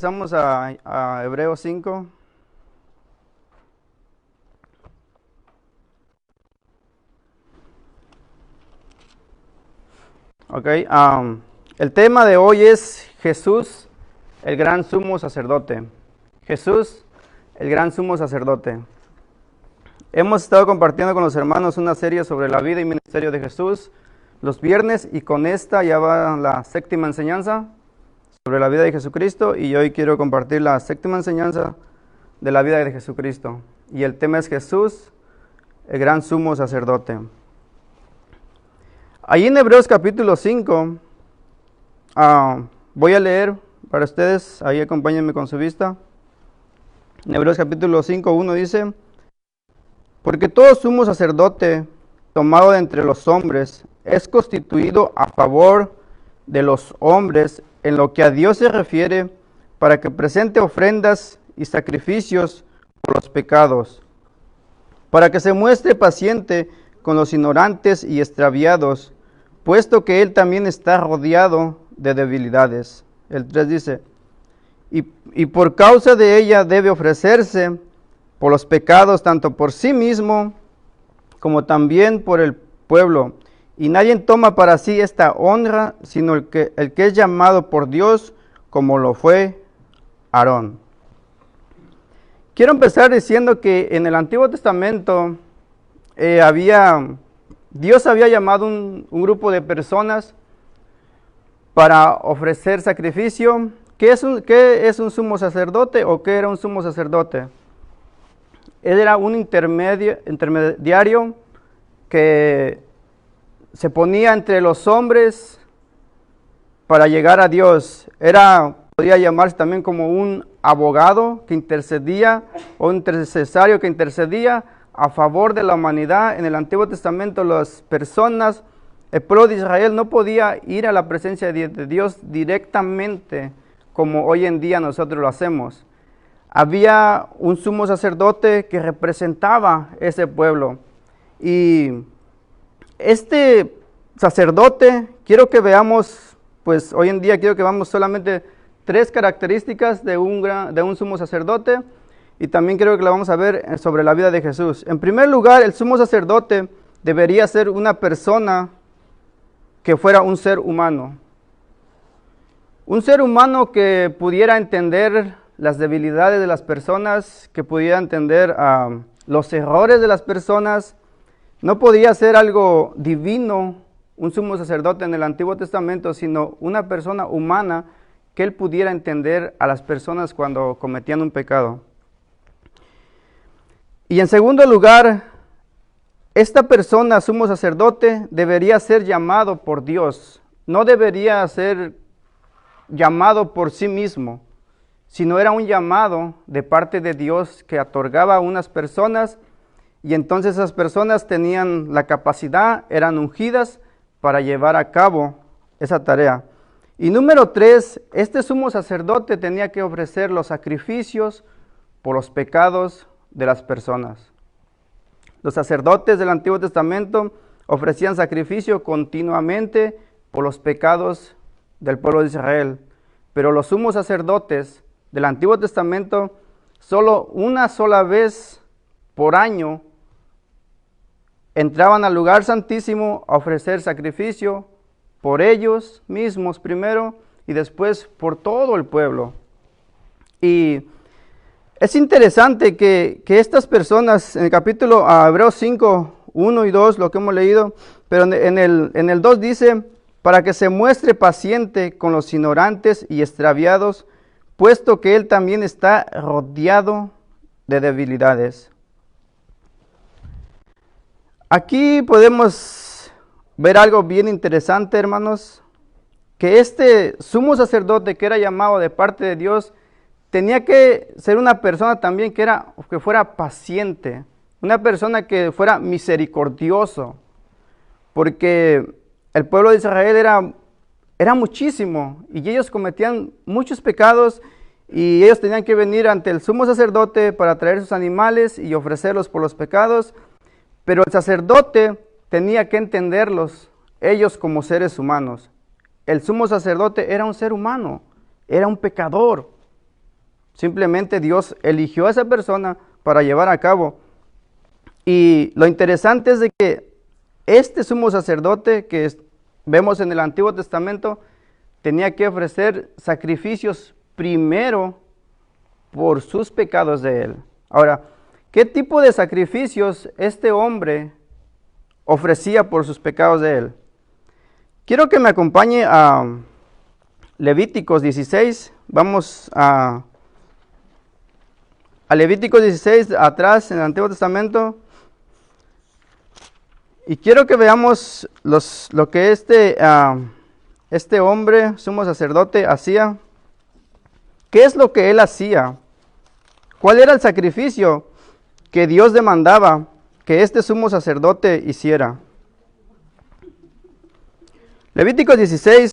Pasamos a Hebreos 5. Ok, el tema de hoy es Jesús, el gran sumo sacerdote. Jesús, el gran sumo sacerdote. Hemos estado compartiendo con los hermanos una serie sobre la vida y ministerio de Jesús los viernes, y con esta ya va la séptima enseñanza sobre la vida de Jesucristo, y hoy quiero compartir la séptima enseñanza de la vida de Jesucristo. Y el tema es Jesús, el gran sumo sacerdote. Ahí en Hebreos capítulo 5, voy a leer para ustedes, ahí acompáñenme con su vista. En Hebreos capítulo 5, 1 dice: porque todo sumo sacerdote tomado de entre los hombres es constituido a favor de los hombres en lo que a Dios se refiere, para que presente ofrendas y sacrificios por los pecados, para que se muestre paciente con los ignorantes y extraviados, puesto que él también está rodeado de debilidades. El 3 dice: y por causa de ella debe ofrecerse por los pecados, tanto por sí mismo como también por el pueblo. Y nadie toma para sí esta honra, sino el que es llamado por Dios, como lo fue Aarón. Quiero empezar diciendo que en el Antiguo Testamento Dios había llamado un grupo de personas para ofrecer sacrificio. ¿Qué es un sumo sacerdote, o qué era un sumo sacerdote? Él era un intermediario que se ponía entre los hombres para llegar a Dios. Podría llamarse también como un abogado que intercedía, o un intercesario que intercedía a favor de la humanidad. En el Antiguo Testamento las personas, el pueblo de Israel, no podía ir a la presencia de Dios directamente como hoy en día nosotros lo hacemos. Había un sumo sacerdote que representaba ese pueblo. Y este sacerdote, quiero que veamos, pues hoy en día quiero que veamos solamente 3 características de un sumo sacerdote, y también creo que la vamos a ver sobre la vida de Jesús. En primer lugar, el sumo sacerdote debería ser una persona que fuera un ser humano. Un ser humano que pudiera entender las debilidades de las personas, que pudiera entender los errores de las personas. No podía ser algo divino, un sumo sacerdote en el Antiguo Testamento, sino una persona humana que él pudiera entender a las personas cuando cometían un pecado. Y en segundo lugar, esta persona, sumo sacerdote, debería ser llamado por Dios. No debería ser llamado por sí mismo, sino era un llamado de parte de Dios que otorgaba a unas personas, y entonces esas personas tenían la capacidad, eran ungidas para llevar a cabo esa tarea. Y número 3, este sumo sacerdote tenía que ofrecer los sacrificios por los pecados de las personas. Los sacerdotes del Antiguo Testamento ofrecían sacrificio continuamente por los pecados del pueblo de Israel, pero los sumos sacerdotes del Antiguo Testamento solo una sola vez por año entraban al lugar santísimo a ofrecer sacrificio por ellos mismos primero, y después por todo el pueblo. Y es interesante que estas personas, en el capítulo Hebreos 5, 1 y 2, lo que hemos leído, pero en el 2 dice: para que se muestre paciente con los ignorantes y extraviados, puesto que él también está rodeado de debilidades. Aquí podemos ver algo bien interesante, hermanos, que este sumo sacerdote que era llamado de parte de Dios tenía que ser una persona también que fuera paciente, una persona que fuera misericordioso, porque el pueblo de Israel era muchísimo, y ellos cometían muchos pecados, y ellos tenían que venir ante el sumo sacerdote para traer sus animales y ofrecerlos por los pecados. Pero el sacerdote tenía que entenderlos, ellos como seres humanos. El sumo sacerdote era un ser humano, era un pecador, Simplemente Dios eligió a esa persona para llevar a cabo. Y lo interesante es de que este sumo sacerdote que vemos en el Antiguo Testamento tenía que ofrecer sacrificios primero por sus pecados de él. Ahora, ¿qué tipo de sacrificios este hombre ofrecía por sus pecados de él? Quiero que me acompañe a Levíticos 16. Vamos a Levíticos 16, atrás en el Antiguo Testamento. Y quiero que veamos lo que este hombre, sumo sacerdote, hacía. ¿Qué es lo que él hacía? ¿Cuál era el sacrificio que Dios demandaba que este sumo sacerdote hiciera? Levíticos 16.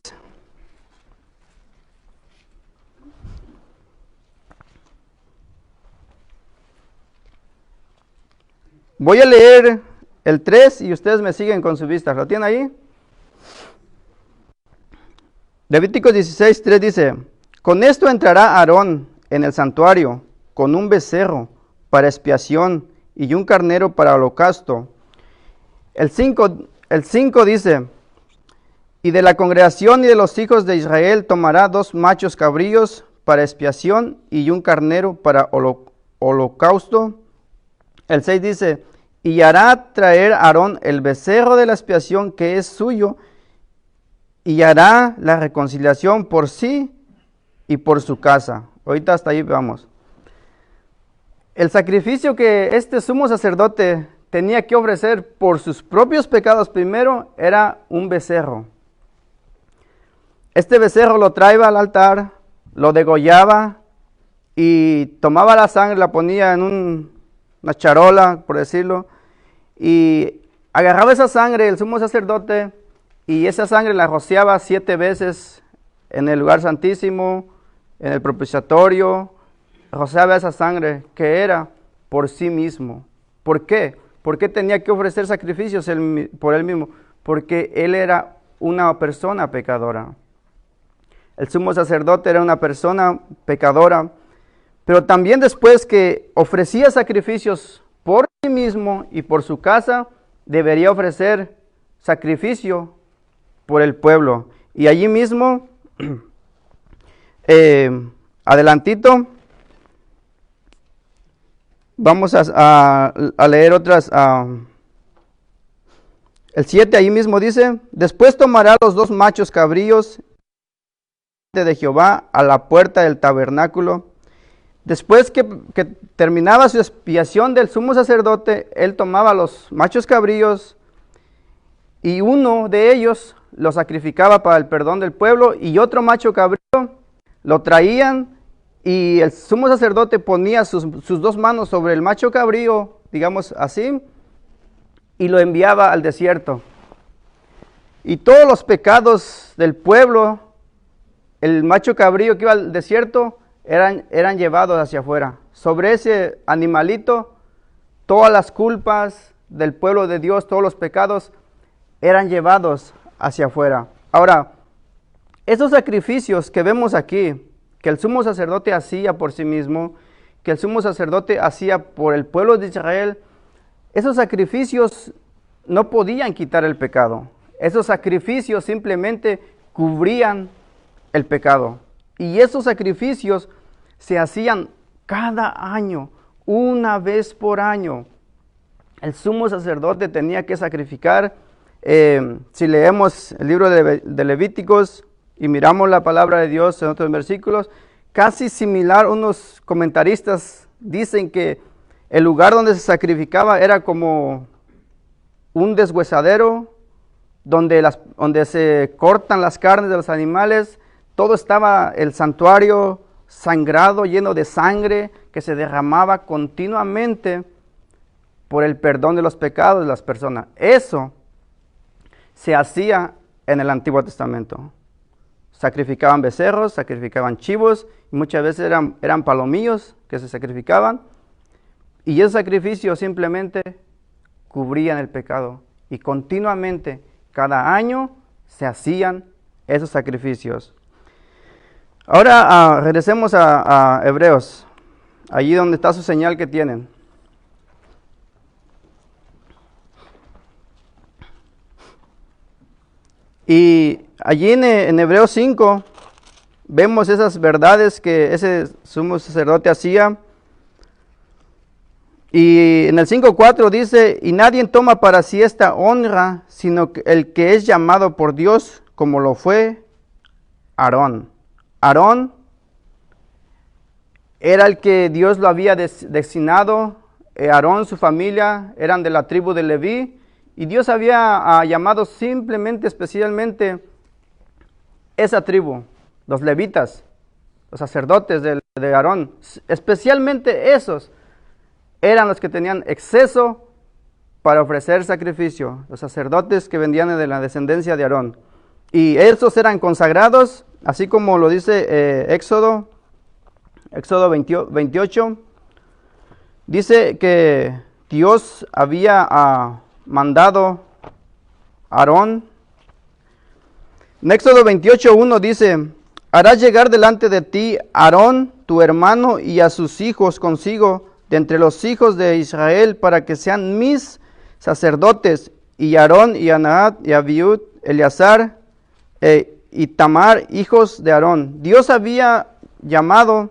Voy a leer el 3 y ustedes me siguen con su vista. ¿Lo tienen ahí? Levíticos 16, 3 dice: con esto entrará Aarón en el santuario, con un becerro para expiación y un carnero para holocausto. El 5 dice: y de la congregación y de los hijos de Israel tomará 2 machos cabríos para expiación y un carnero para holocausto. El 6 dice: y hará traer Aarón el becerro de la expiación que es suyo, y hará la reconciliación por sí y por su casa. Ahorita hasta ahí vamos. El sacrificio que este sumo sacerdote tenía que ofrecer por sus propios pecados primero era un becerro. Este becerro lo traía al altar, lo degollaba y tomaba la sangre, la ponía en una charola, por decirlo, y agarraba esa sangre el sumo sacerdote y esa sangre la rociaba 7 veces en el lugar santísimo, en el propiciatorio. Rociaba esa sangre que era por sí mismo. ¿Por qué? ¿Por qué tenía que ofrecer sacrificios por él mismo? Porque él era una persona pecadora. El sumo sacerdote era una persona pecadora, pero también después que ofrecía sacrificios por sí mismo y por su casa, debería ofrecer sacrificio por el pueblo. Y allí mismo, adelantito, vamos a leer otras. El 7 ahí mismo dice: después tomará los 2 machos cabríos de Jehová a la puerta del tabernáculo. Después que terminaba su expiación del sumo sacerdote, él tomaba los machos cabríos y uno de ellos lo sacrificaba para el perdón del pueblo, y otro macho cabrío lo traían y el sumo sacerdote ponía sus 2 manos sobre el macho cabrío, digamos así, y lo enviaba al desierto. Y todos los pecados del pueblo, el macho cabrío que iba al desierto, eran llevados hacia afuera. Sobre ese animalito, todas las culpas del pueblo de Dios, todos los pecados, eran llevados hacia afuera. Ahora, esos sacrificios que vemos aquí, que el sumo sacerdote hacía por sí mismo, que el sumo sacerdote hacía por el pueblo de Israel, esos sacrificios no podían quitar el pecado. Esos sacrificios simplemente cubrían el pecado. Y esos sacrificios se hacían cada año, una vez por año. El sumo sacerdote tenía que sacrificar. Si leemos el libro de Levíticos y miramos la palabra de Dios en otros versículos, casi similar, unos comentaristas dicen que el lugar donde se sacrificaba era como un deshuesadero, donde se cortan las carnes de los animales. Todo estaba el santuario sangrado, lleno de sangre que se derramaba continuamente por el perdón de los pecados de las personas. Eso se hacía en el Antiguo Testamento. Sacrificaban becerros, sacrificaban chivos, y muchas veces eran palomillos que se sacrificaban, y esos sacrificios simplemente cubrían el pecado, y continuamente, cada año, se hacían esos sacrificios. Ahora regresemos a Hebreos, allí donde está su señal que tienen. Y allí en Hebreos 5 vemos esas verdades que ese sumo sacerdote hacía. Y en el 5:4 dice, y nadie toma para sí esta honra, sino el que es llamado por Dios, como lo fue Aarón. Aarón era el que Dios lo había destinado. Aarón, su familia, eran de la tribu de Leví. Y Dios había llamado simplemente, especialmente, esa tribu, los levitas, los sacerdotes de Aarón. Especialmente esos eran los que tenían exceso para ofrecer sacrificio. Los sacerdotes que venían de la descendencia de Aarón. Y estos eran consagrados, así como lo dice Éxodo 28. Dice que Dios había mandado a Aarón. En Éxodo 28:1 dice, harás llegar delante de ti Aarón, tu hermano, y a sus hijos consigo, de entre los hijos de Israel, para que sean mis sacerdotes, y Aarón, y Anaat, y Abiud, Eleazar, y Tamar, hijos de Aarón. Dios había llamado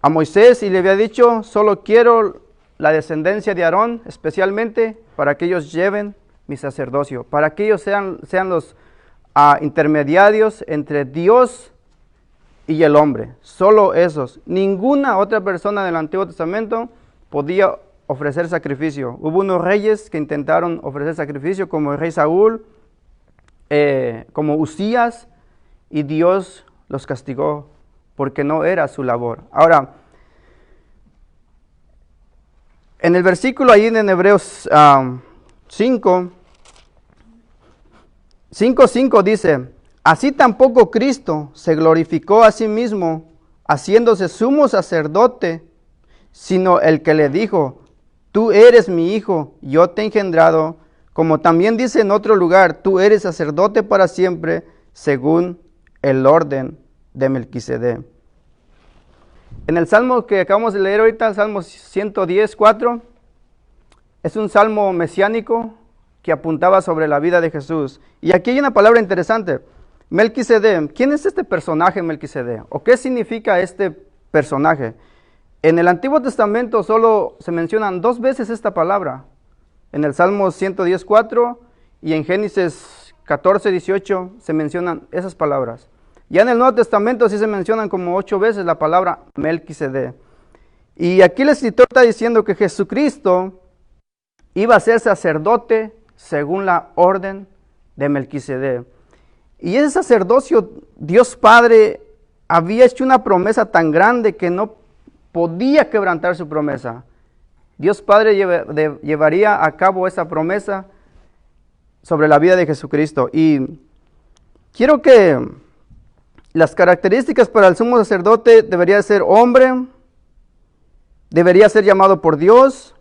a Moisés y le había dicho, solo quiero la descendencia de Aarón, especialmente para que ellos lleven mi sacerdocio, para que ellos sean los intermediarios entre Dios y el hombre. Solo esos. Ninguna otra persona del Antiguo Testamento podía ofrecer sacrificio. Hubo unos reyes que intentaron ofrecer sacrificio, como el rey Saúl, como Usías, y Dios los castigó porque no era su labor. Ahora, en el versículo ahí en Hebreos 5:5 dice, así tampoco Cristo se glorificó a sí mismo, haciéndose sumo sacerdote, sino el que le dijo, tú eres mi hijo, yo te he engendrado, como también dice en otro lugar, tú eres sacerdote para siempre, según el orden de Melquisedec. En el salmo que acabamos de leer ahorita, el Salmo 110:4, es un salmo mesiánico que apuntaba sobre la vida de Jesús. Y aquí hay una palabra interesante, Melquisedec. ¿Quién es este personaje Melquisedec? ¿O qué significa este personaje? En el Antiguo Testamento solo se mencionan 2 veces esta palabra, en el Salmo 110:4 y en Génesis 14:18 se mencionan esas palabras. Ya en el Nuevo Testamento sí se mencionan como 8 veces la palabra Melquisedec. Y aquí el escritor está diciendo que Jesucristo iba a ser sacerdote según la orden de Melquisedec. Y ese sacerdocio, Dios Padre había hecho una promesa tan grande que no podía quebrantar su promesa. Dios Padre llevaría a cabo esa promesa sobre la vida de Jesucristo. Y quiero que las características para el sumo sacerdote: debería ser hombre, debería ser llamado por Dios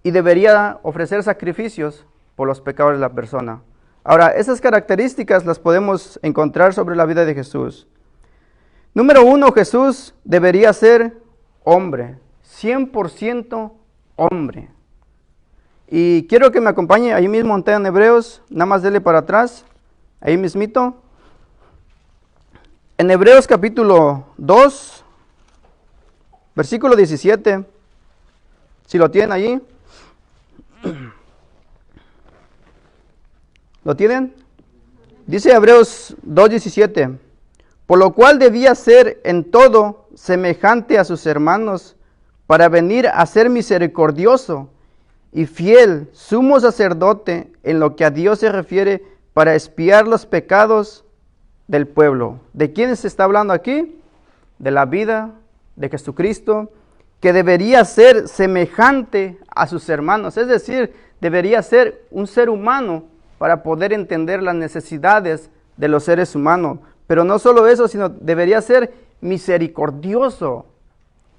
y debería ofrecer sacrificios por los pecados de la persona. Ahora, esas características las podemos encontrar sobre la vida de Jesús. Número 1, Jesús debería ser hombre, 100% hombre. Y quiero que me acompañe ahí mismo en Hebreos, nada más dele para atrás, ahí mismito. En Hebreos capítulo 2, versículo 17, si lo tienen allí. ¿Lo tienen? Dice Hebreos 2:17, por lo cual debía ser en todo semejante a sus hermanos, para venir a ser misericordioso y fiel, sumo sacerdote en lo que a Dios se refiere, para expiar los pecados del pueblo. ¿De quién se está hablando aquí? De la vida de Jesucristo, que debería ser semejante a sus hermanos, es decir, debería ser un ser humano para poder entender las necesidades de los seres humanos. Pero no solo eso, sino debería ser misericordioso.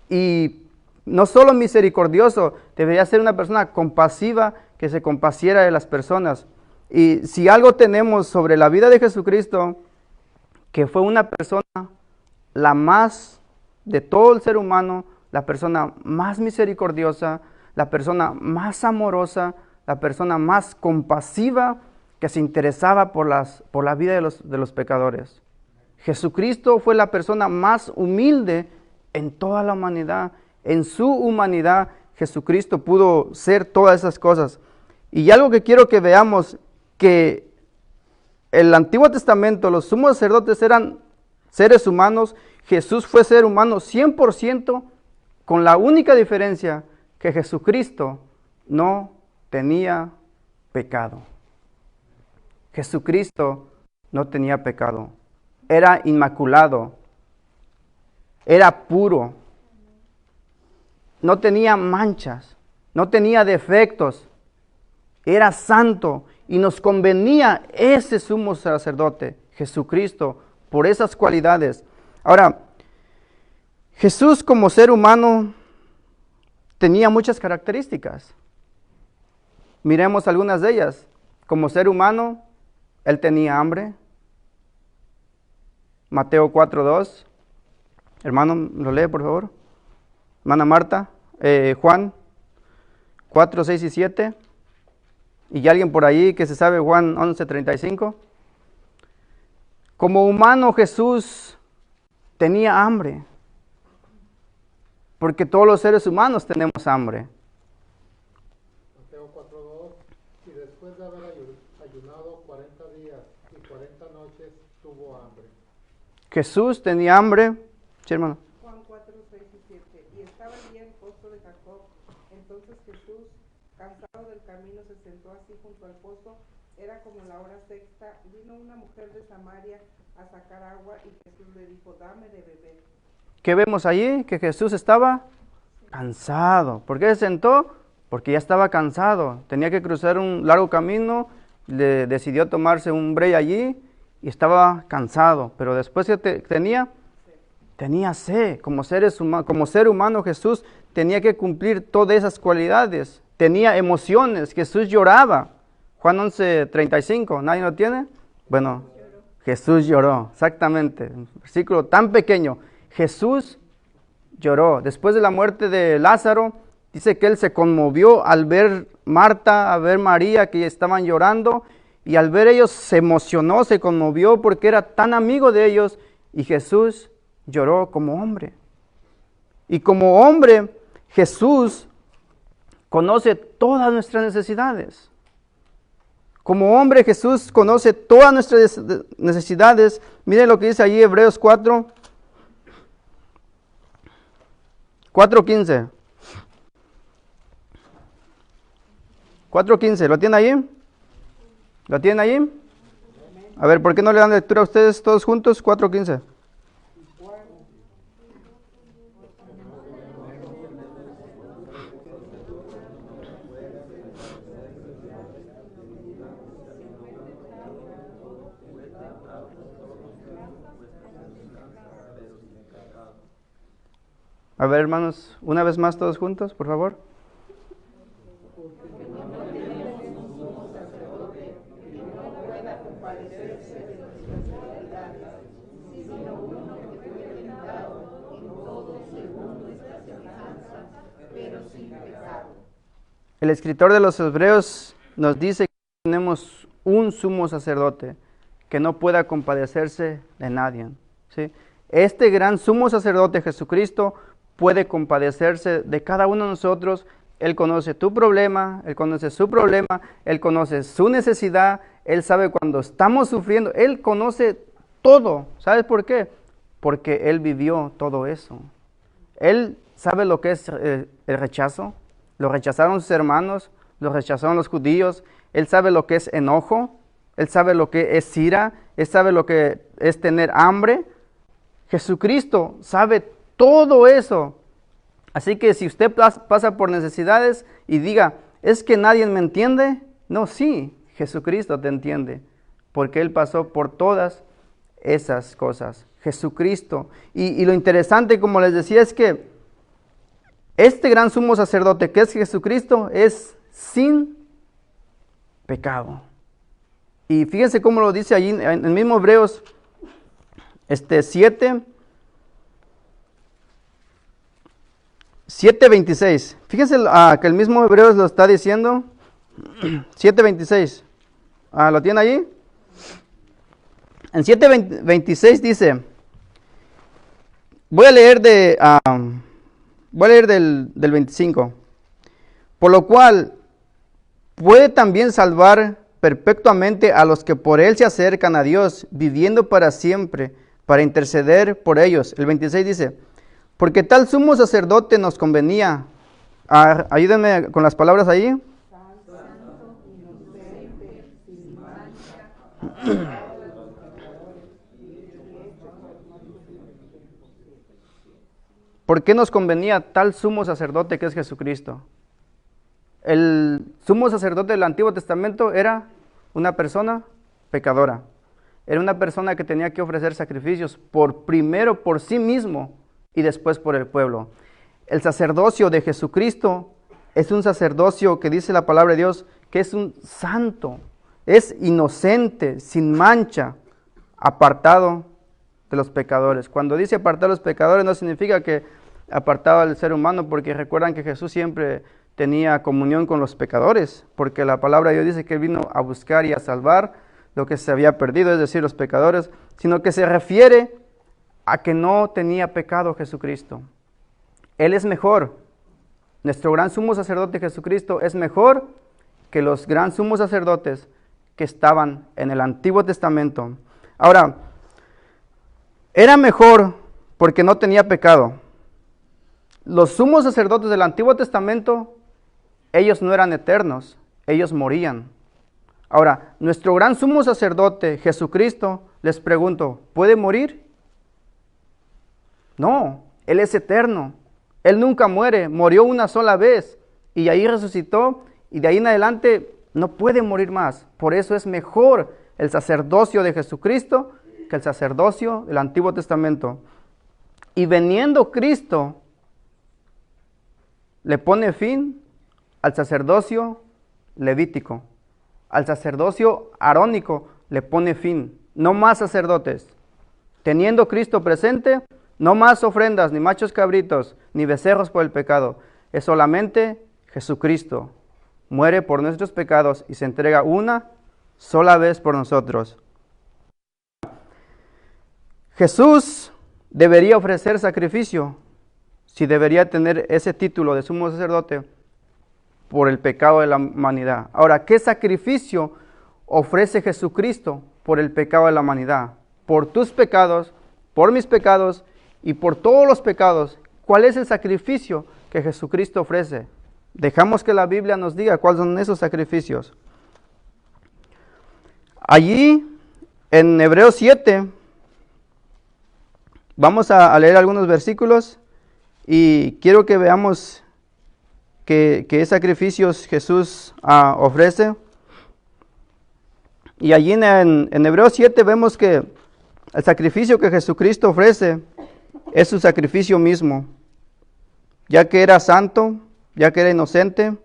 Y no solo misericordioso, debería ser una persona compasiva, que se compaciera de las personas. Y si algo tenemos sobre la vida de Jesucristo, que fue una persona la más, de todo el ser humano, la persona más misericordiosa, la persona más amorosa, la persona más compasiva que se interesaba por la vida de los pecadores. Jesucristo fue la persona más humilde en toda la humanidad. En su humanidad, Jesucristo pudo ser todas esas cosas. Y algo que quiero que veamos, que el Antiguo Testamento, los sumos sacerdotes eran seres humanos. Jesús fue ser humano 100%, con la única diferencia que Jesucristo no tenía pecado. Jesucristo no tenía pecado. Era inmaculado. Era puro. No tenía manchas. No tenía defectos. Era santo. Y nos convenía ese sumo sacerdote, Jesucristo, por esas cualidades. Ahora, Jesús como ser humano tenía muchas características. Miremos algunas de ellas. Como ser humano, Él tenía hambre. Mateo 4:2. Hermano, ¿lo lee, por favor? Hermana Marta. Juan 4:6 y 7. Y alguien por ahí que se sabe Juan 11:35. Como humano, Jesús tenía hambre. Porque todos los seres humanos tenemos hambre. Mateo 4:2. Y después de haber ayunado 40 días y 40 noches, tuvo hambre. Jesús tenía hambre. Sí, hermano. Juan 4:6 y 7. Y estaba allí el pozo de Jacob. Entonces Jesús, cansado del camino, se sentó así junto al pozo. Era como la hora sexta. Vino una mujer de Samaria a sacar agua y Jesús le dijo: dame de beber. ¿Qué vemos allí? Que Jesús estaba cansado. ¿Por qué se sentó? Porque ya estaba cansado. Tenía que cruzar un largo camino. Decidió tomarse un break allí y estaba cansado. Pero después que tenía sed. Como ser humano, Jesús tenía que cumplir todas esas cualidades. Tenía emociones. Jesús lloraba. Juan 11:35. ¿Nadie lo tiene? Bueno, Jesús lloró. Exactamente. Un versículo tan pequeño. Jesús lloró. Después de la muerte de Lázaro, dice que Él se conmovió al ver Marta, a ver María, que estaban llorando. Y al ver ellos se emocionó, se conmovió porque era tan amigo de ellos. Y Jesús lloró como hombre. Y como hombre, Jesús conoce todas nuestras necesidades. Como hombre, Jesús conoce todas nuestras necesidades. Miren lo que dice allí Hebreos 4:15. 4:15, ¿lo tienen ahí? ¿Lo tienen ahí? A ver, ¿por qué no le dan lectura a ustedes todos juntos? 4:15. A ver, hermanos, una vez más todos juntos, por favor. El escritor de los Hebreos nos dice que tenemos un sumo sacerdote que no pueda compadecerse de nadie. ¿Sí? Este gran sumo sacerdote Jesucristo puede compadecerse de cada uno de nosotros. Él conoce tu problema, Él conoce su problema, Él conoce su necesidad, Él sabe cuando estamos sufriendo, Él conoce todo. ¿Sabes por qué? Porque Él vivió todo eso. Él sabe lo que es el rechazo. Lo rechazaron sus hermanos, lo rechazaron los judíos. Él sabe lo que es enojo, Él sabe lo que es ira, Él sabe lo que es tener hambre. Jesucristo sabe todo eso. Así que si usted pasa por necesidades y diga, es que nadie me entiende. No, sí, Jesucristo te entiende, porque Él pasó por todas esas cosas. Jesucristo. Y lo interesante, como les decía, es que este gran sumo sacerdote que es Jesucristo es sin pecado. Y fíjense cómo lo dice allí en el mismo Hebreos 7, 7:26. Fíjense que el mismo Hebreos lo está diciendo. 7:26. ¿Lo tiene ahí? En 7:26 dice, voy a leer del 25. Por lo cual puede también salvar perpetuamente a los que por él se acercan a Dios, viviendo para siempre, para interceder por ellos. El 26 dice, porque tal sumo sacerdote nos convenía. Ayúdenme con las palabras ahí. ¿Por qué nos convenía tal sumo sacerdote que es Jesucristo? El sumo sacerdote del Antiguo Testamento era una persona pecadora. Era una persona que tenía que ofrecer sacrificios primero por sí mismo y después por el pueblo. El sacerdocio de Jesucristo es un sacerdocio que dice la palabra de Dios que es un santo, es inocente, sin mancha, apartado de los pecadores. Cuando dice apartado de los pecadores no significa que apartado al ser humano, porque recuerdan que Jesús siempre tenía comunión con los pecadores, porque la palabra de Dios dice que Él vino a buscar y a salvar lo que se había perdido, es decir, los pecadores, sino que se refiere a que no tenía pecado Jesucristo. Él es mejor. Nuestro gran sumo sacerdote Jesucristo es mejor que los gran sumos sacerdotes que estaban en el Antiguo Testamento. Ahora, era mejor porque no tenía pecado. Los sumos sacerdotes del Antiguo Testamento, ellos no eran eternos, ellos morían. Ahora, nuestro gran sumo sacerdote, Jesucristo, les pregunto, ¿puede morir? No, Él es eterno. Él nunca muere, murió una sola vez y ahí resucitó y de ahí en adelante no puede morir más. Por eso es mejor el sacerdocio de Jesucristo que el sacerdocio del Antiguo Testamento. Y veniendo Cristo, le pone fin al sacerdocio levítico, al sacerdocio arónico le pone fin. No más sacerdotes. Teniendo Cristo presente, no más ofrendas, ni machos cabritos, ni becerros por el pecado. Es solamente Jesucristo. Muere por nuestros pecados y se entrega una sola vez por nosotros. Jesús debería ofrecer sacrificio, si debería tener ese título de sumo sacerdote por el pecado de la humanidad. Ahora, ¿qué sacrificio ofrece Jesucristo por el pecado de la humanidad? Por tus pecados, por mis pecados y por todos los pecados. ¿Cuál es el sacrificio que Jesucristo ofrece? Dejamos que la Biblia nos diga cuáles son esos sacrificios. Allí, en Hebreos 7, vamos a leer algunos versículos y quiero que veamos qué sacrificios Jesús ofrece. Y allí en Hebreos 7 vemos que el sacrificio que Jesucristo ofrece es su sacrificio mismo, ya que era santo, ya que era inocente.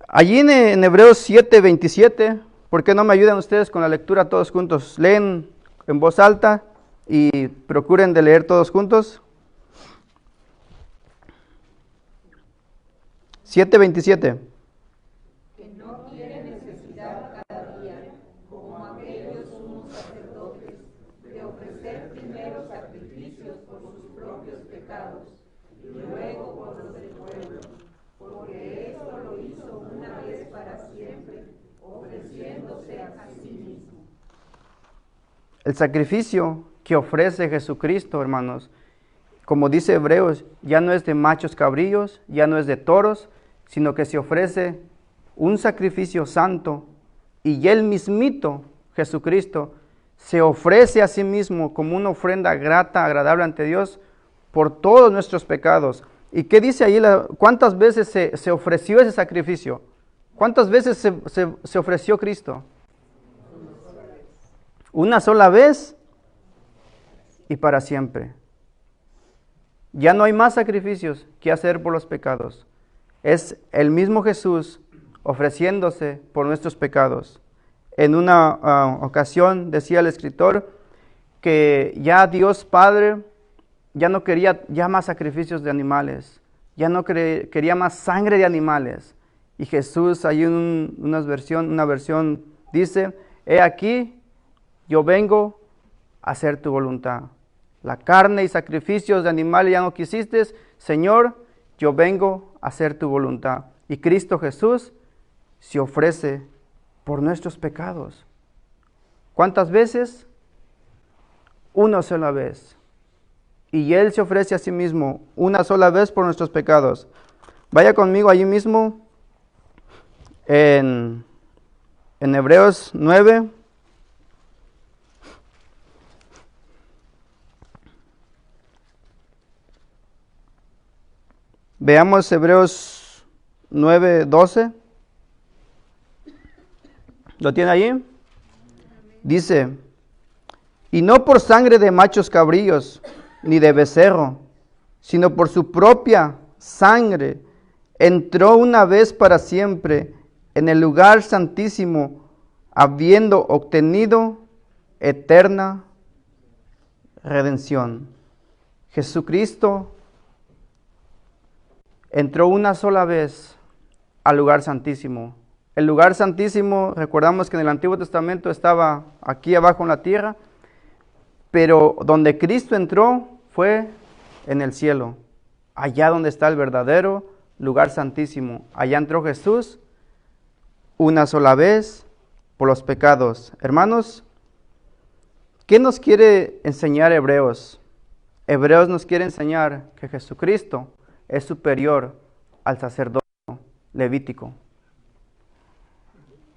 Allí en Hebreos 7:27, ¿por qué no me ayudan ustedes con la lectura todos juntos? Leen en voz alta y procuren de leer todos juntos. 7:27. Que no tiene necesidad cada día, como aquellos sumos sacerdotes, de ofrecer primero sacrificios por sus propios pecados y luego por los del pueblo, porque esto lo hizo una vez para siempre, ofreciéndose a sí mismo. El sacrificio que ofrece Jesucristo, hermanos, como dice Hebreos, ya no es de machos cabrillos, ya no es de toros, sino que se ofrece un sacrificio santo y Él mismito, Jesucristo, se ofrece a sí mismo como una ofrenda grata, agradable ante Dios por todos nuestros pecados. ¿Y qué dice ahí? ¿Cuántas veces se ofreció ese sacrificio? ¿Cuántas veces se ofreció Cristo? Una sola vez y para siempre. Ya no hay más sacrificios que hacer por los pecados. Es el mismo Jesús ofreciéndose por nuestros pecados. En una ocasión decía el escritor que ya Dios Padre ya no quería ya más sacrificios de animales, ya no quería más sangre de animales. Y Jesús, hay una versión dice, he aquí, yo vengo a hacer tu voluntad. La carne y sacrificios de animales ya no quisiste, Señor, yo vengo a hacer tu voluntad. Y Cristo Jesús se ofrece por nuestros pecados. ¿Cuántas veces? Una sola vez. Y Él se ofrece a sí mismo una sola vez por nuestros pecados. Vaya conmigo allí mismo en Hebreos 9. Veamos Hebreos 9:12. ¿Lo tiene allí? Dice, y no por sangre de machos cabríos, ni de becerro, sino por su propia sangre, entró una vez para siempre en el lugar santísimo, habiendo obtenido eterna redención. Jesucristo entró una sola vez al lugar santísimo. El lugar santísimo, recordamos que en el Antiguo Testamento estaba aquí abajo en la tierra, pero donde Cristo entró fue en el cielo, allá donde está el verdadero lugar santísimo. Allá entró Jesús una sola vez por los pecados. Hermanos, ¿qué nos quiere enseñar Hebreos? Hebreos nos quiere enseñar que Jesucristo es superior al sacerdocio levítico.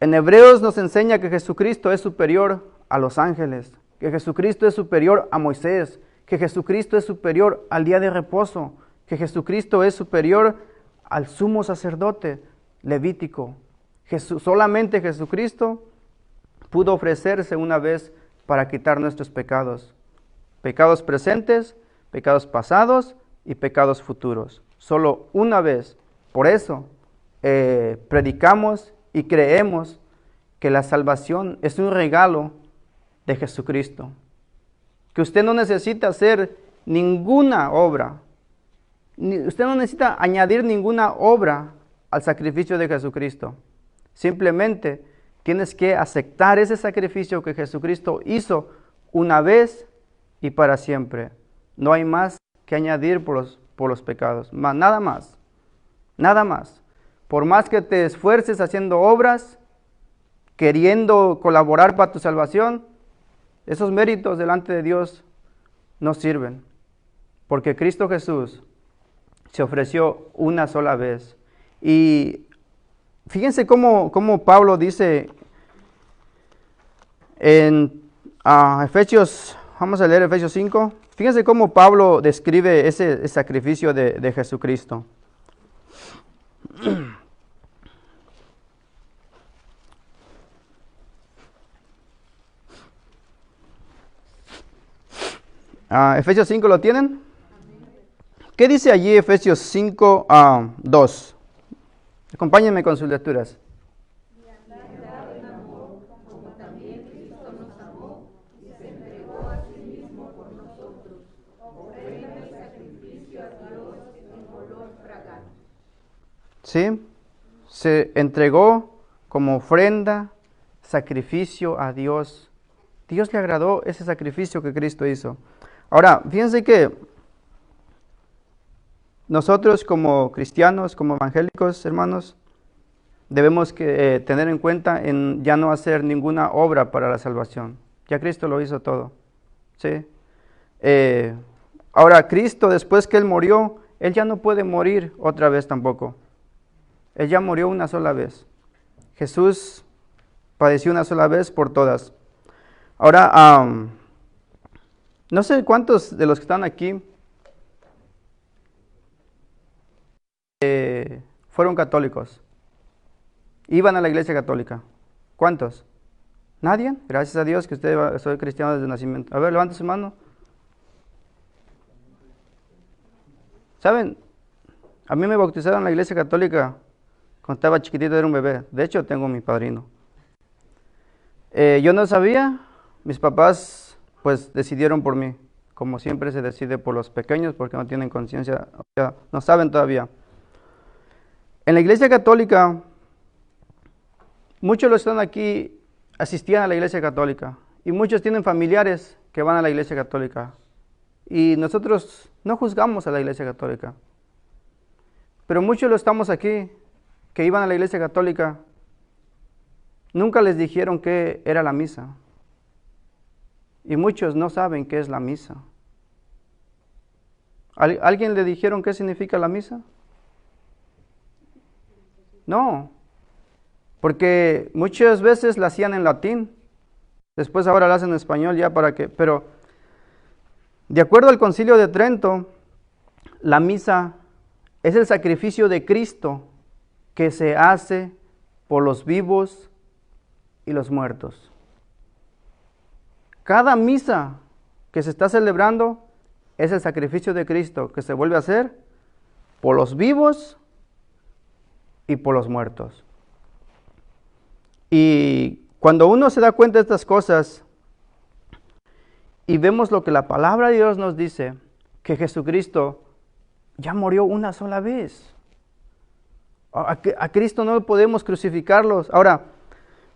En Hebreos nos enseña que Jesucristo es superior a los ángeles, que Jesucristo es superior a Moisés, que Jesucristo es superior al día de reposo, que Jesucristo es superior al sumo sacerdote levítico. Solamente Jesucristo pudo ofrecerse una vez para quitar nuestros pecados. Pecados presentes, pecados pasados y pecados futuros. Solo una vez. Por eso predicamos y creemos que la salvación es un regalo de Jesucristo. Que usted no necesita hacer ninguna obra. Usted no necesita añadir ninguna obra al sacrificio de Jesucristo. Simplemente tienes que aceptar ese sacrificio que Jesucristo hizo una vez y para siempre. No hay más que añadir por los pecados. Nada más. Nada más. Por más que te esfuerces haciendo obras, queriendo colaborar para tu salvación, esos méritos delante de Dios no sirven. Porque Cristo Jesús se ofreció una sola vez. Y fíjense cómo Pablo dice en Efesios, vamos a leer Efesios 5. Fíjense cómo Pablo describe ese sacrificio de Jesucristo. Efesios 5, ¿lo tienen? ¿Qué dice allí Efesios 5, 2? Acompáñenme con sus lecturas. ¿Sí? Se entregó como ofrenda, sacrificio a Dios. Dios le agradó ese sacrificio que Cristo hizo. Ahora, fíjense que nosotros como cristianos, como evangélicos, hermanos, debemos tener en cuenta en ya no hacer ninguna obra para la salvación. Ya Cristo lo hizo todo. ¿Sí? Ahora, Cristo, después que Él murió, Él ya no puede morir otra vez tampoco. Él ya murió una sola vez. Jesús padeció una sola vez por todas. Ahora, no sé cuántos de los que están aquí fueron católicos. Iban a la iglesia católica. ¿Cuántos? ¿Nadie? Gracias a Dios que usted soy cristiano desde nacimiento. A ver, levante su mano. ¿Saben? A mí me bautizaron en la iglesia católica cuando estaba chiquitito, era un bebé. De hecho, tengo mi padrino. Yo no sabía. Mis papás, pues, decidieron por mí. como siempre se decide por los pequeños porque no tienen conciencia, o sea, no saben todavía. En la Iglesia Católica, muchos de los que están aquí asistían a la Iglesia Católica y muchos tienen familiares que van a la Iglesia Católica. Y nosotros no juzgamos a la Iglesia Católica, pero muchos de los que estamos aquí que iban a la Iglesia Católica nunca les dijeron qué era la misa. Y muchos no saben qué es la misa. ¿Alguien le dijeron qué significa la misa? No, porque muchas veces la hacían en latín, después ahora la hacen en español ya para que, pero de acuerdo al Concilio de Trento, la misa es el sacrificio de Cristo que se hace por los vivos y los muertos. Cada misa que se está celebrando es el sacrificio de Cristo que se vuelve a hacer por los vivos y por los muertos. Y cuando uno se da cuenta de estas cosas y vemos lo que la palabra de Dios nos dice, que Jesucristo ya murió una sola vez. A Cristo no podemos crucificarlos. Ahora,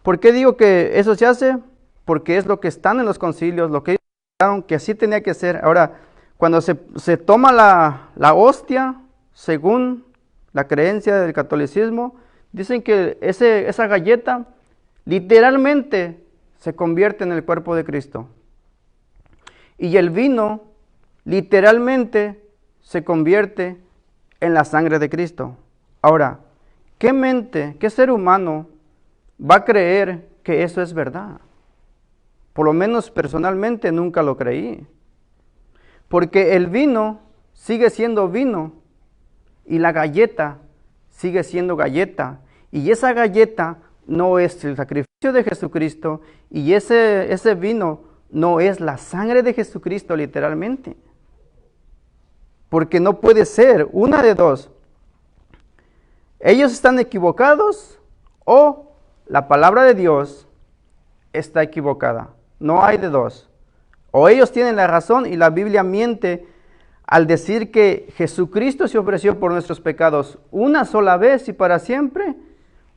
¿por qué digo que eso se hace? Porque es lo que están en los concilios, lo que ellos pensaron que así tenía que ser. Ahora, cuando se toma la hostia, según la creencia del catolicismo, dicen que esa galleta literalmente se convierte en el cuerpo de Cristo. Y el vino literalmente se convierte en la sangre de Cristo. Ahora, ¿qué mente, qué ser humano va a creer que eso es verdad? Por lo menos personalmente nunca lo creí. Porque el vino sigue siendo vino y la galleta sigue siendo galleta. Y esa galleta no es el sacrificio de Jesucristo y ese vino no es la sangre de Jesucristo literalmente. Porque no puede ser, una de dos. Ellos están equivocados o la palabra de Dios está equivocada. No hay de dos. O ellos tienen la razón y la Biblia miente al decir que Jesucristo se ofreció por nuestros pecados una sola vez y para siempre.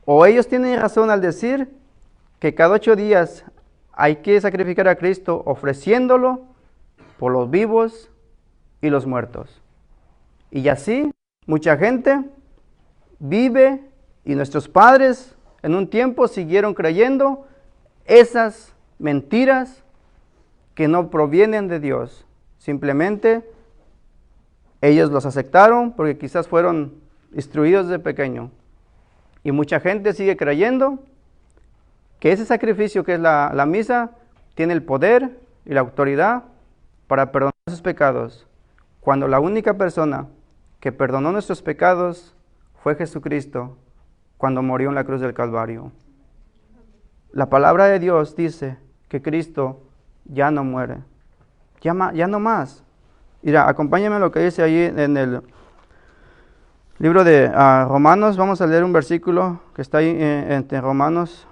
O ellos tienen razón al decir que cada 8 días hay que sacrificar a Cristo ofreciéndolo por los vivos y los muertos. Y así mucha gente vive y nuestros padres en un tiempo siguieron creyendo esas mentiras que no provienen de Dios. Simplemente ellos los aceptaron porque quizás fueron instruidos de pequeño. Y mucha gente sigue creyendo que ese sacrificio que es la misa tiene el poder y la autoridad para perdonar sus pecados, cuando la única persona que perdonó nuestros pecados fue Jesucristo cuando murió en la cruz del Calvario. La palabra de Dios dice que Cristo ya no muere, ya no más. Mira, acompáñame a lo que dice ahí en el libro de Romanos. Vamos a leer un versículo que está ahí en Romanos.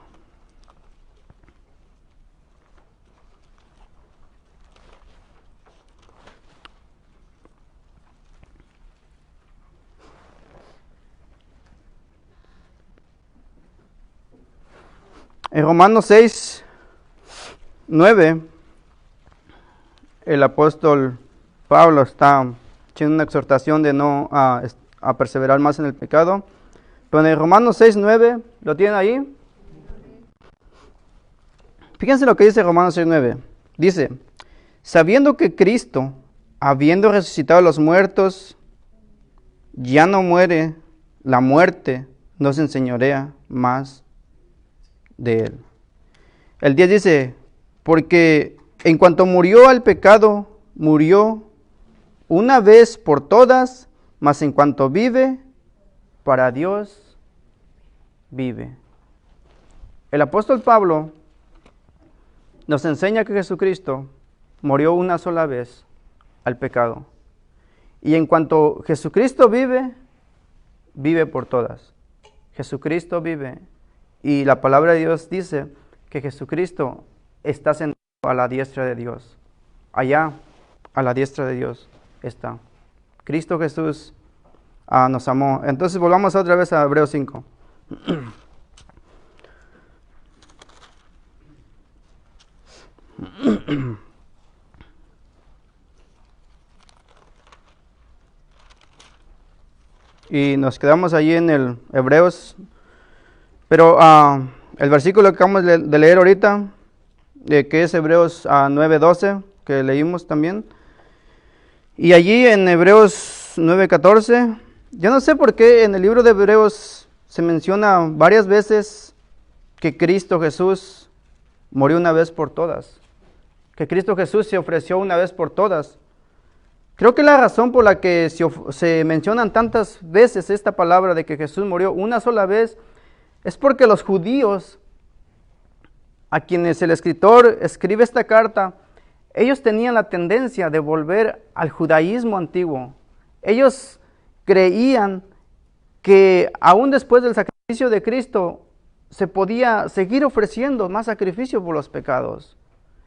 En Romanos 6, 9, el apóstol Pablo está haciendo una exhortación de no a perseverar más en el pecado. Pero en Romanos 6, 9, ¿lo tienen ahí? Fíjense lo que dice Romanos 6, 9. Dice, sabiendo que Cristo, habiendo resucitado a los muertos, ya no muere, la muerte no se enseñorea más de él. El 10 dice, porque en cuanto murió al pecado, murió una vez por todas, mas en cuanto vive, para Dios vive. El apóstol Pablo nos enseña que Jesucristo murió una sola vez al pecado. Y en cuanto Jesucristo vive, vive por todas. Jesucristo vive. Y la palabra de Dios dice que Jesucristo está sentado a la diestra de Dios, allá a la diestra de Dios está. Cristo Jesús nos amó. Entonces volvamos otra vez a Hebreos 5. Y nos quedamos allí en el Hebreos. Pero el versículo que acabamos de leer ahorita, que es Hebreos 9:12, que leímos también. Y allí en Hebreos 9:14, yo no sé por qué en el libro de Hebreos se menciona varias veces que Cristo Jesús murió una vez por todas. Que Cristo Jesús se ofreció una vez por todas. Creo que la razón por la que se mencionan tantas veces esta palabra de que Jesús murió una sola vez es porque los judíos, a quienes el escritor escribe esta carta, ellos tenían la tendencia de volver al judaísmo antiguo. Ellos creían que aún después del sacrificio de Cristo se podía seguir ofreciendo más sacrificio por los pecados.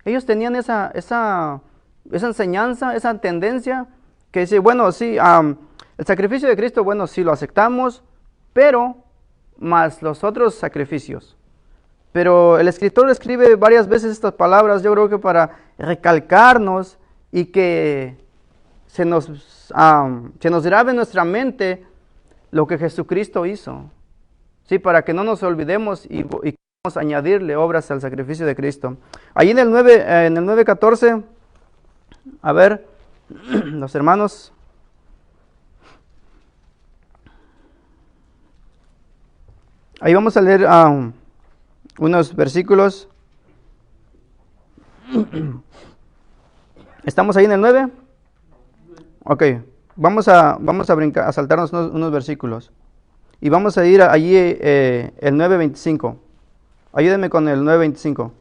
Ellos tenían esa enseñanza, esa tendencia que dice, bueno, sí, el sacrificio de Cristo, bueno, sí lo aceptamos, pero más los otros sacrificios. Pero el escritor escribe varias veces estas palabras, yo creo que para recalcarnos y que se nos grabe en nuestra mente lo que Jesucristo hizo. Sí, para que no nos olvidemos y queramos añadirle obras al sacrificio de Cristo. Ahí en el 9:14, a ver, los hermanos. Ahí vamos a leer unos versículos. ¿Estamos ahí en el 9? Ok, vamos a brincar, a saltarnos unos versículos. Y vamos a ir allí el 9:25. Ayúdenme con el 9:25.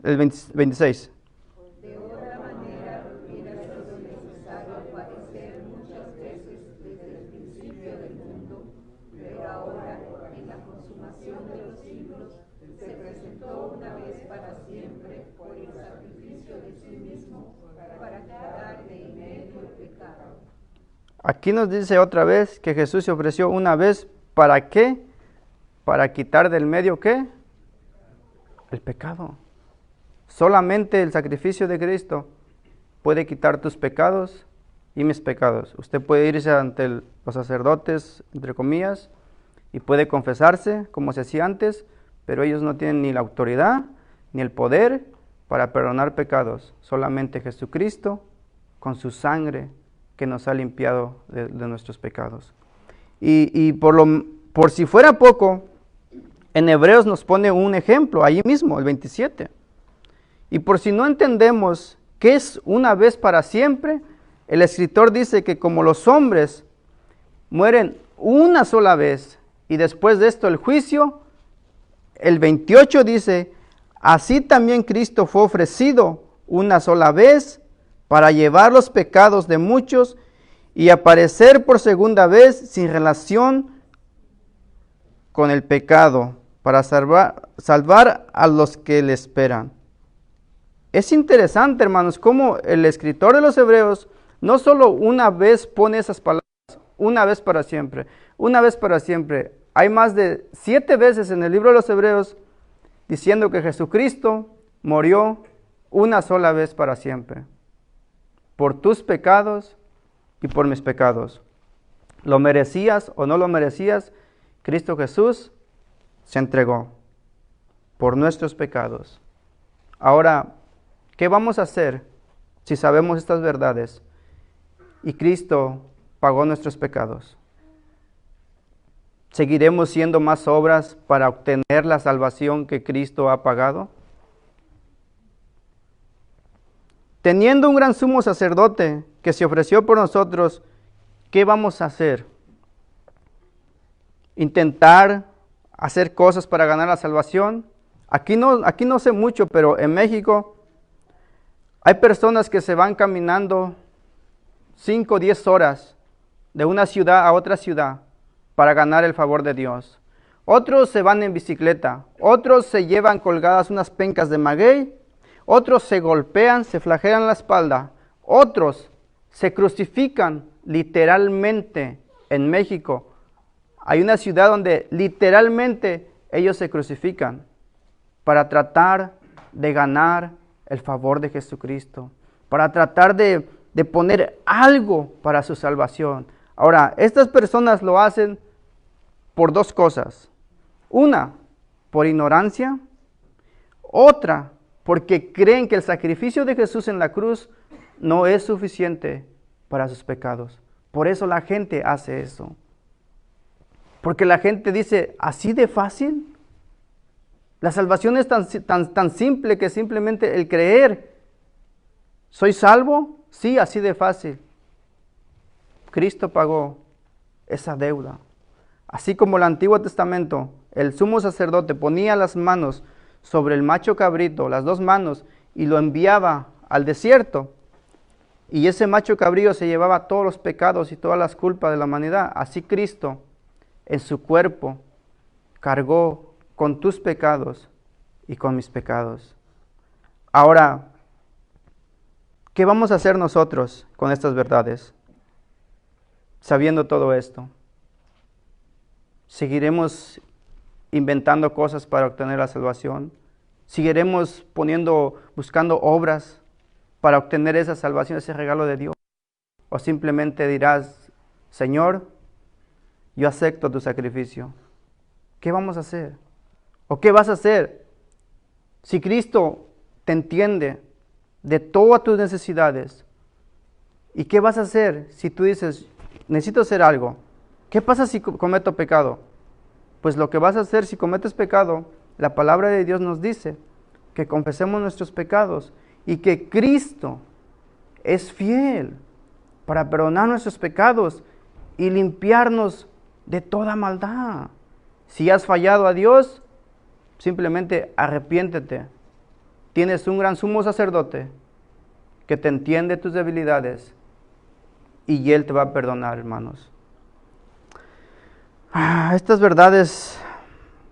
El 26. De otra manera, hubiera sido necesario padecer muchas veces desde el principio del mundo, pero ahora, en la consumación de los siglos, se presentó una vez para siempre por el sacrificio de sí mismo, para quitar de en medio el pecado. Aquí nos dice otra vez que Jesús se ofreció una vez, ¿para qué? Para quitar del medio, ¿qué? El pecado. Solamente el sacrificio de Cristo puede quitar tus pecados y mis pecados. Usted puede irse ante los sacerdotes, entre comillas, y puede confesarse como se hacía antes, pero ellos no tienen ni la autoridad ni el poder para perdonar pecados. Solamente Jesucristo, con su sangre, que nos ha limpiado de nuestros pecados. Y por si fuera poco, en Hebreos nos pone un ejemplo, ahí mismo, el 27. Y por si no entendemos qué es una vez para siempre, el escritor dice que como los hombres mueren una sola vez y después de esto el juicio, el 28 dice, así también Cristo fue ofrecido una sola vez para llevar los pecados de muchos y aparecer por segunda vez sin relación con el pecado para salvar a los que le esperan. Es interesante, hermanos, cómo el escritor de los Hebreos no solo una vez pone esas palabras, una vez para siempre, una vez para siempre. Hay más de 7 veces en el libro de los Hebreos diciendo que Jesucristo murió una sola vez para siempre, por tus pecados y por mis pecados. ¿Lo merecías o no lo merecías? Cristo Jesús se entregó por nuestros pecados. Ahora, ¿qué vamos a hacer si sabemos estas verdades y Cristo pagó nuestros pecados? ¿Seguiremos haciendo más obras para obtener la salvación que Cristo ha pagado? Teniendo un gran sumo sacerdote que se ofreció por nosotros, ¿qué vamos a hacer? ¿Intentar hacer cosas para ganar la salvación? Aquí no sé mucho, pero en México hay personas que se van caminando 5 o 10 horas de una ciudad a otra ciudad para ganar el favor de Dios. Otros se van en bicicleta, otros se llevan colgadas unas pencas de maguey, otros se golpean, se flagelan la espalda, otros se crucifican literalmente en México. Hay una ciudad donde literalmente ellos se crucifican para tratar de ganar el favor de Jesucristo, para tratar de poner algo para su salvación. Ahora, estas personas lo hacen por dos cosas. Una, por ignorancia. Otra, porque creen que el sacrificio de Jesús en la cruz no es suficiente para sus pecados. Por eso la gente hace eso. Porque la gente dice, ¿así de fácil? La salvación es tan simple que simplemente el creer. ¿Soy salvo? Sí, así de fácil. Cristo pagó esa deuda. Así como el Antiguo Testamento, el sumo sacerdote ponía las manos sobre el macho cabrito, las dos manos, y lo enviaba al desierto. Y ese macho cabrío se llevaba todos los pecados y todas las culpas de la humanidad. Así Cristo en su cuerpo cargó con tus pecados y con mis pecados. Ahora, ¿qué vamos a hacer nosotros con estas verdades? Sabiendo todo esto, ¿seguiremos inventando cosas para obtener la salvación? ¿Seguiremos buscando obras para obtener esa salvación, ese regalo de Dios? ¿O simplemente dirás, Señor, yo acepto tu sacrificio? ¿Qué vamos a hacer? ¿O qué vas a hacer si Cristo te entiende de todas tus necesidades? ¿Y qué vas a hacer si tú dices, necesito hacer algo? ¿Qué pasa si cometo pecado? Pues lo que vas a hacer si cometes pecado, la palabra de Dios nos dice que confesemos nuestros pecados y que Cristo es fiel para perdonar nuestros pecados y limpiarnos de toda maldad. Si has fallado a Dios, simplemente arrepiéntete. Tienes un gran sumo sacerdote que te entiende tus debilidades y Él te va a perdonar, hermanos. Estas verdades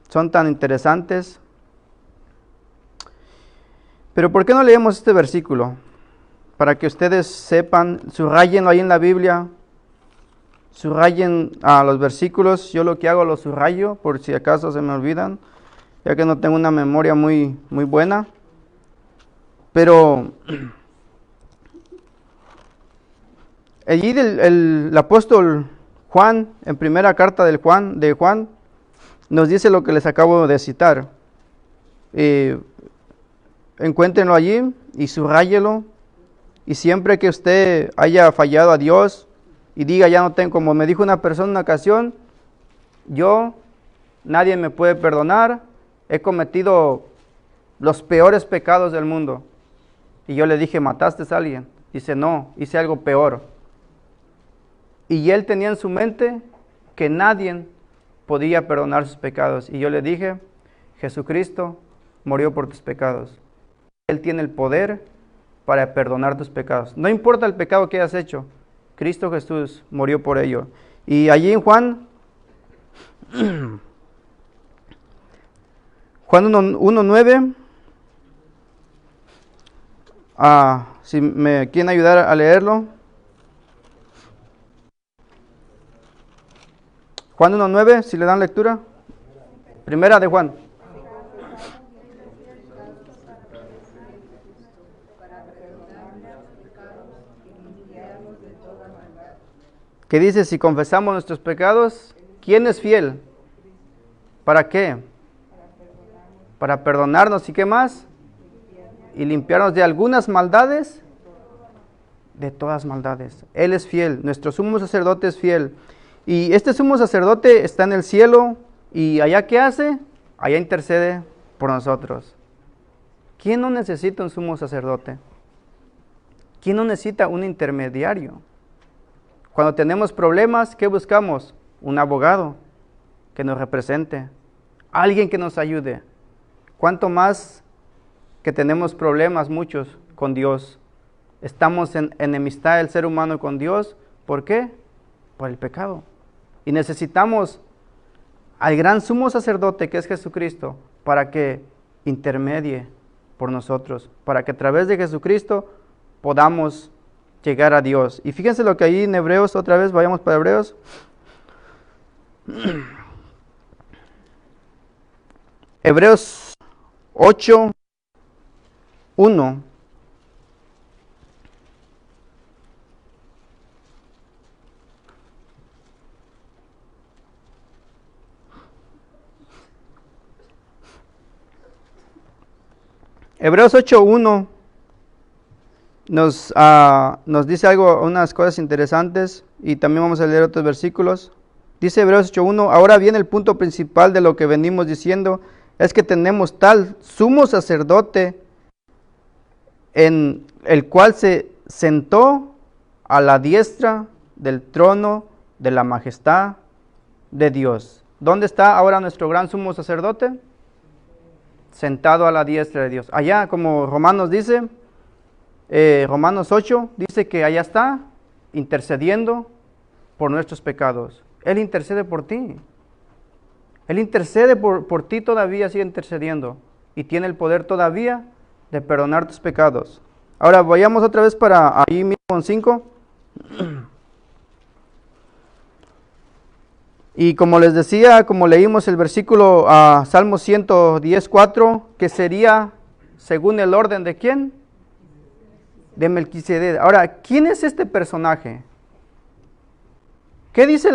son tan interesantes. Pero ¿por qué no leemos este versículo? Para que ustedes sepan, subrayenlo ahí en la Biblia. Subrayen los versículos. Yo lo que hago los subrayo por si acaso se me olvidan, ya que no tengo una memoria muy buena. Pero allí el apóstol Juan, en primera carta de Juan, nos dice lo que les acabo de citar. Encuéntrenlo allí y subráyelo. Y siempre que usted haya fallado a Dios y diga, ya no tengo, como me dijo una persona en una ocasión, nadie me puede perdonar, he cometido los peores pecados del mundo. Y yo le dije, ¿mataste a alguien? Dice, no, hice algo peor. Y él tenía en su mente que nadie podía perdonar sus pecados. Y yo le dije, Jesucristo murió por tus pecados. Él tiene el poder para perdonar tus pecados. No importa el pecado que hayas hecho, Cristo Jesús murió por ello. Y allí en Juan 1:9, si me quieren ayudar a leerlo. Juan 1:9, si le dan lectura. Primera de Juan. Que dice, si confesamos nuestros pecados, ¿quién es fiel? ¿Para qué? Para perdonarnos, ¿y qué más? Y limpiarnos de algunas maldades, de todas maldades. Él es fiel, nuestro sumo sacerdote es fiel. Y este sumo sacerdote está en el cielo, y allá ¿qué hace? Allá intercede por nosotros. ¿Quién no necesita un sumo sacerdote? ¿Quién no necesita un intermediario? Cuando tenemos problemas, ¿qué buscamos? Un abogado que nos represente, alguien que nos ayude. ¿Cuánto más que tenemos problemas muchos con Dios? Estamos en enemistad el ser humano con Dios. ¿Por qué? Por el pecado. Y necesitamos al gran sumo sacerdote que es Jesucristo para que intermedie por nosotros, para que a través de Jesucristo podamos llegar a Dios. Y fíjense lo que ahí en Hebreos, otra vez, vayamos para Hebreos. Hebreos 8, 1. Hebreos 8:1 nos dice algo, unas cosas interesantes, y también vamos a leer otros versículos. Dice Hebreos 8:1, ahora bien el punto principal de lo que venimos diciendo es que tenemos tal sumo sacerdote en el cual se sentó a la diestra del trono de la majestad de Dios. ¿Dónde está ahora nuestro gran sumo sacerdote? Sentado a la diestra de Dios. Allá, como Romanos dice, Romanos 8, dice que allá está intercediendo por nuestros pecados. Él intercede por ti. Él intercede por ti todavía, sigue intercediendo. Y tiene el poder todavía de perdonar tus pecados. Ahora vayamos otra vez para ahí mismo en 5. Y como les decía, como leímos el versículo Salmo 110:4, que sería según el orden de ¿quién? De Melquisedec. Ahora, ¿quién es este personaje? ¿Qué dice,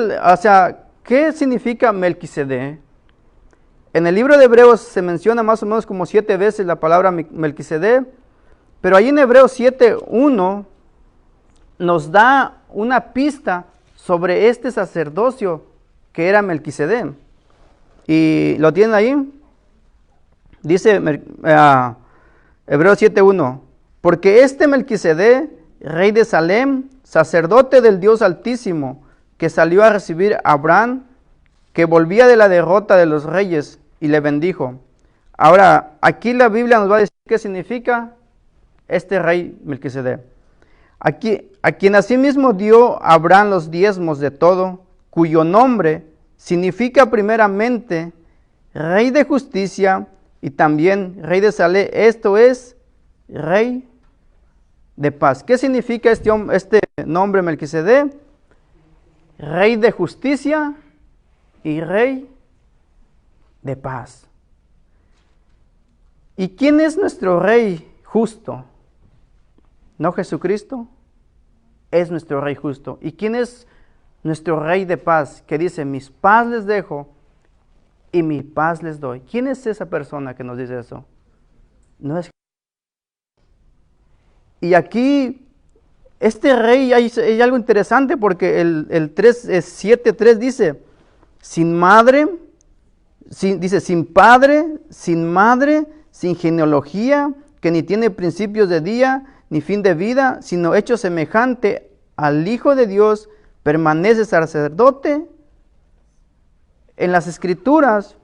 qué significa Melquisedec? En el libro de Hebreos se menciona más o menos como 7 veces la palabra Melquisedec, pero ahí en Hebreos 7:1 nos da una pista sobre este sacerdocio que era Melquisedec. Y lo tienen ahí. Dice Hebreos 7:1, porque este Melquisedec, rey de Salem, sacerdote del Dios Altísimo, que salió a recibir a Abraham, que volvía de la derrota de los reyes, y le bendijo. Ahora, aquí la Biblia nos va a decir qué significa este rey Melquisedec. Aquí, a quien asimismo dio Abraham los diezmos de todo, cuyo nombre significa primeramente rey de justicia y también rey de Salem, esto es rey de paz. ¿Qué significa este nombre Melquisedec? Rey de justicia y rey de paz. ¿Y quién es nuestro rey justo? ¿No Jesucristo? Es nuestro rey justo. ¿Y quién es nuestro rey de paz? Que dice, mis paz les dejo y mi paz les doy. ¿Quién es esa persona que nos dice eso? No es. Y aquí, este rey, hay algo interesante porque el 7:3 dice, sin madre, dice, sin padre, sin madre, sin genealogía, que ni tiene principios de día, ni fin de vida, sino hecho semejante al Hijo de Dios, permanece sacerdote. En las Escrituras,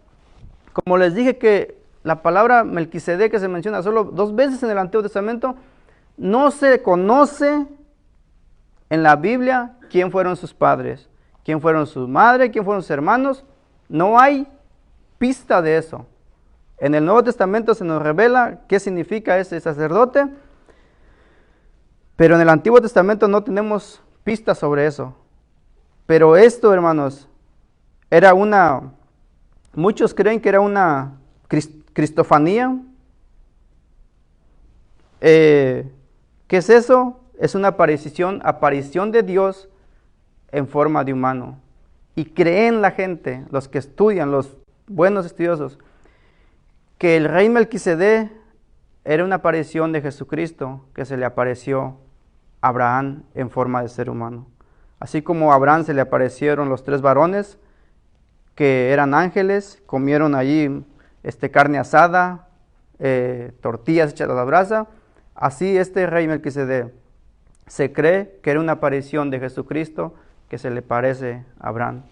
como les dije que la palabra Melquisedec que se menciona solo 2 veces en el Antiguo Testamento, no se conoce en la Biblia quién fueron sus padres, quién fueron su madre, quién fueron sus hermanos. No hay pista de eso. En el Nuevo Testamento se nos revela qué significa ese sacerdote, pero en el Antiguo Testamento no tenemos pistas sobre eso. Pero esto, hermanos, era muchos creen que era una cristofanía. ¿Qué es eso? Es una aparición de Dios en forma de humano. Y creen la gente, los que estudian, los buenos estudiosos, que el rey Melquisedec era una aparición de Jesucristo que se le apareció a Abraham en forma de ser humano. Así como a Abraham se le aparecieron los 3 varones que eran ángeles, comieron allí carne asada, tortillas hechas a la brasa. Así este rey Melquisedec se cree que era una aparición de Jesucristo que se le parece a Abraham.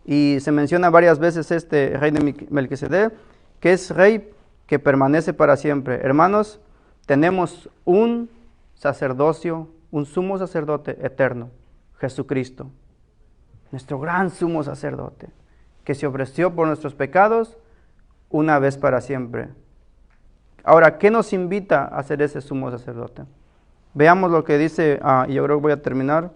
Y se menciona varias veces este rey de Melquisedec, que es rey que permanece para siempre. Hermanos, tenemos un sacerdocio, un sumo sacerdote eterno, Jesucristo. nuestro gran sumo sacerdote, que se ofreció por nuestros pecados una vez para siempre. Ahora, ¿qué nos invita a ser ese sumo sacerdote? Veamos lo que dice, yo creo que voy a terminar.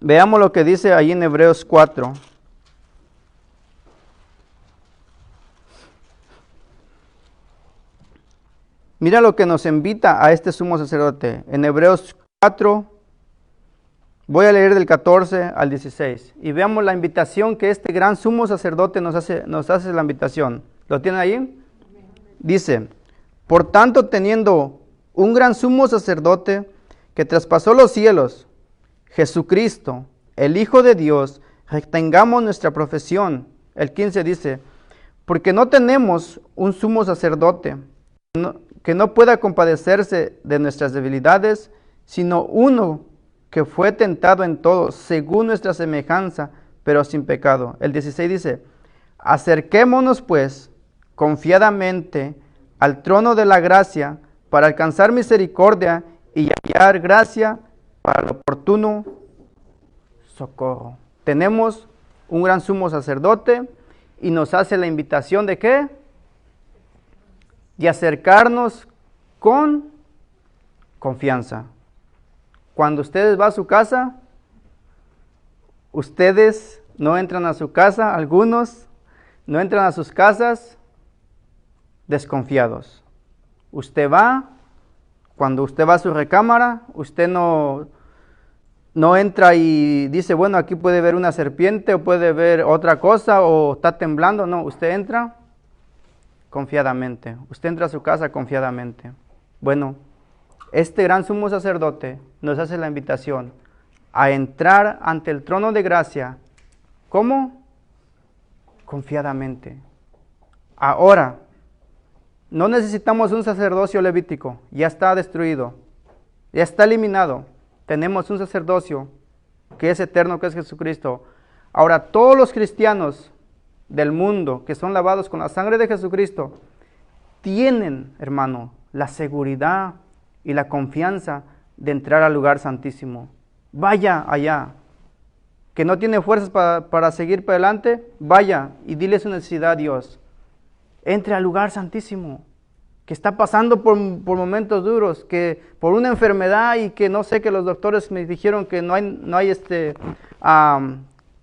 Veamos lo que dice ahí en Hebreos 4. Mira lo que nos invita a este sumo sacerdote. En Hebreos 4, voy a leer del 14 al 16. Y veamos la invitación que este gran sumo sacerdote nos hace la invitación. ¿Lo tienen ahí? Dice, por tanto, teniendo un gran sumo sacerdote que traspasó los cielos, Jesucristo, el Hijo de Dios, retengamos nuestra profesión. El 15 dice, porque no tenemos un sumo sacerdote que no pueda compadecerse de nuestras debilidades, sino uno que fue tentado en todo, según nuestra semejanza, pero sin pecado. El 16 dice, acerquémonos pues confiadamente al trono de la gracia para alcanzar misericordia y hallar gracia para el oportuno socorro. Tenemos un gran sumo sacerdote y nos hace la invitación de ¿qué? De acercarnos con confianza. Cuando ustedes van a su casa, ustedes no entran a su casa, algunos no entran a sus casas desconfiados. Usted va, cuando usted va a su recámara, usted no entra y dice, bueno, aquí puede ver una serpiente o puede ver otra cosa o está temblando. No, usted entra confiadamente. Usted entra a su casa confiadamente. Bueno, este gran sumo sacerdote nos hace la invitación a entrar ante el trono de gracia. ¿Cómo? Confiadamente. Ahora, no necesitamos un sacerdocio levítico. Ya está destruido. Ya está eliminado. Tenemos un sacerdocio que es eterno, que es Jesucristo. Ahora, todos los cristianos del mundo que son lavados con la sangre de Jesucristo tienen, hermano, la seguridad y la confianza de entrar al lugar santísimo. Vaya allá. Que no tiene fuerzas para seguir para adelante, vaya y dile su necesidad a Dios. Entre al lugar santísimo. Que está pasando por momentos duros, que por una enfermedad y que no sé, que los doctores me dijeron que no hay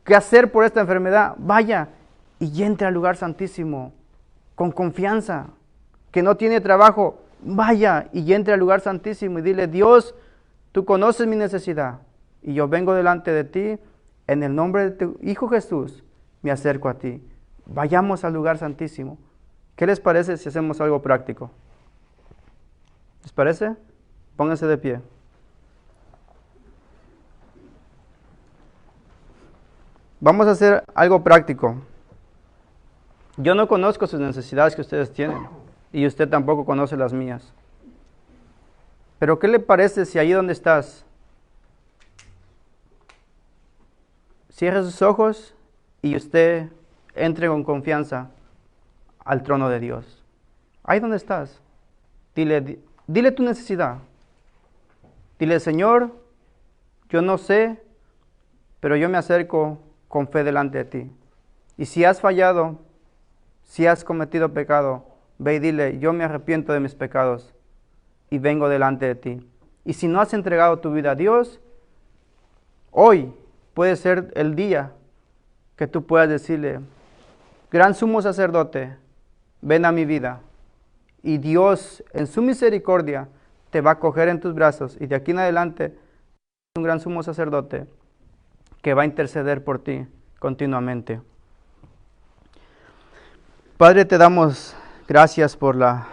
qué hacer por esta enfermedad. Vaya y entre al lugar santísimo con confianza. Que no tiene trabajo, vaya y entre al lugar santísimo y dile, Dios, tú conoces mi necesidad y yo vengo delante de ti, en el nombre de tu Hijo Jesús, me acerco a ti. Vayamos al lugar santísimo. ¿Qué les parece si hacemos algo práctico? ¿Les parece? Pónganse de pie. Vamos a hacer algo práctico. Yo no conozco sus necesidades que ustedes tienen y usted tampoco conoce las mías. Pero ¿qué le parece si ahí donde estás, cierre sus ojos y usted entre con confianza al trono de Dios? Ahí donde estás, dile tu necesidad. Dile, Señor, yo no sé, pero yo me acerco con fe delante de ti. Y si has fallado, si has cometido pecado, ve y dile, yo me arrepiento de mis pecados y vengo delante de ti. Y si no has entregado tu vida a Dios, hoy puede ser el día que tú puedas decirle, gran sumo sacerdote, ven a mi vida. Y Dios, en su misericordia, te va a coger en tus brazos. Y de aquí en adelante, un gran sumo sacerdote que va a interceder por ti continuamente. Padre, te damos gracias por la